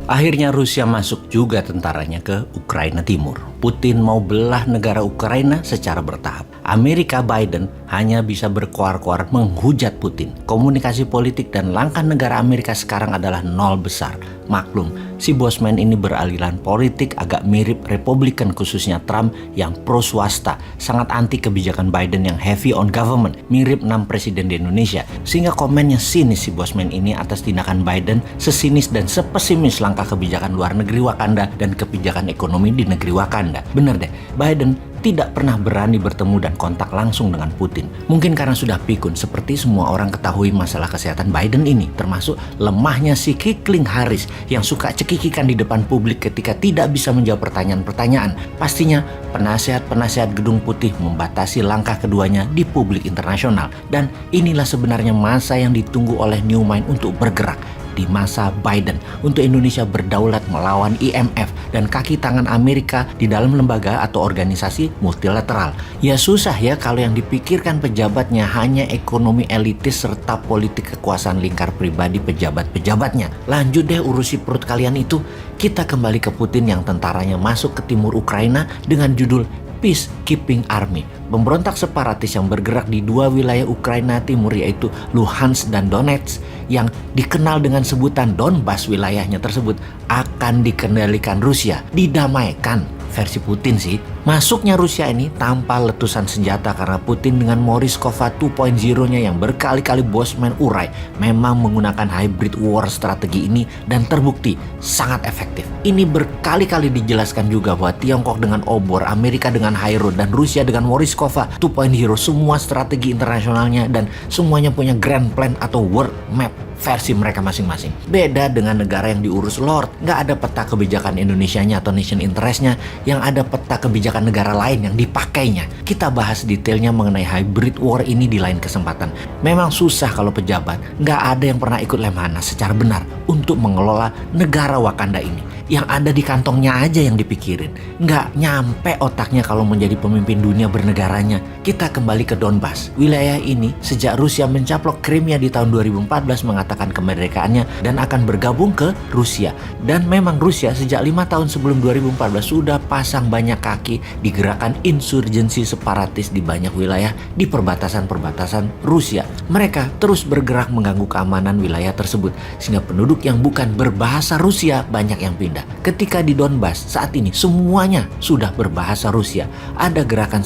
Akhirnya Rusia masuk juga tentaranya ke Ukraina Timur. Putin mau belah negara Ukraina secara bertahap. Amerika Biden hanya bisa berkoar-koar menghujat Putin. Komunikasi politik dan langkah negara Amerika sekarang adalah nol besar. Maklum, si bosman ini beraliran politik agak mirip Republikan, khususnya Trump yang pro swasta, sangat anti kebijakan Biden yang heavy on government, mirip 6 presiden di Indonesia. Sehingga komennya sinis si bosman ini atas tindakan Biden, sesinis dan sepesimis langkah kebijakan luar negeri Wakanda dan kebijakan ekonomi di negeri Wakanda. Bener deh, Biden tidak pernah berani bertemu dan kontak langsung dengan Putin. Mungkin karena sudah pikun, seperti semua orang ketahui masalah kesehatan Biden ini, termasuk lemahnya si Kikling Harris yang suka cekikikan di depan publik ketika tidak bisa menjawab pertanyaan-pertanyaan. Pastinya penasihat-penasihat Gedung Putih membatasi langkah keduanya di publik internasional. Dan inilah sebenarnya masa yang ditunggu oleh New Mind untuk bergerak. Di masa Biden untuk Indonesia berdaulat melawan IMF dan kaki tangan Amerika di dalam lembaga atau organisasi multilateral. Ya susah ya kalau yang dipikirkan pejabatnya hanya ekonomi elitis serta politik kekuasaan lingkar pribadi pejabat-pejabatnya. Lanjut deh urusi perut kalian itu. Kita kembali ke Putin yang tentaranya masuk ke timur Ukraina dengan judul Peacekeeping Army. Pemberontak separatis yang bergerak di dua wilayah Ukraina Timur yaitu Luhansk dan Donetsk yang dikenal dengan sebutan Donbas, wilayahnya tersebut akan dikendalikan Rusia, didamaikan versi Putin sih. Masuknya Rusia ini tanpa letusan senjata karena Putin dengan Moriskova 2.0-nya yang berkali-kali bosman urai memang menggunakan hybrid war strategi ini dan terbukti sangat efektif. Ini berkali-kali dijelaskan juga bahwa Tiongkok dengan obor, Amerika dengan Hairo, dan Rusia dengan Moriskova 2.0 semua strategi internasionalnya dan semuanya punya grand plan atau world map versi mereka masing-masing. Beda dengan negara yang diurus Lord, nggak ada peta kebijakan Indonesianya atau nation interestnya, yang ada peta kebijakan negara lain yang dipakainya. Kita bahas detailnya mengenai hybrid war ini di lain kesempatan. Memang susah kalau pejabat, nggak ada yang pernah ikut Lemhanas secara benar untuk mengelola negara Wakanda ini. Yang ada di kantongnya aja yang dipikirin, nggak nyampe otaknya kalau menjadi pemimpin dunia bernegaranya. Kita kembali ke Donbas. Wilayah ini sejak Rusia mencaplok Crimea di tahun 2014 mengatakan kemerdekaannya dan akan bergabung ke Rusia. Dan memang Rusia sejak 5 tahun sebelum 2014 sudah pasang banyak kaki di gerakan insurgensi separatis di banyak wilayah di perbatasan-perbatasan Rusia. Mereka terus bergerak mengganggu keamanan wilayah tersebut sehingga penduduk yang bukan berbahasa Rusia banyak yang pindah. Ketika di Donbas saat ini semuanya sudah berbahasa Rusia. Ada gerakan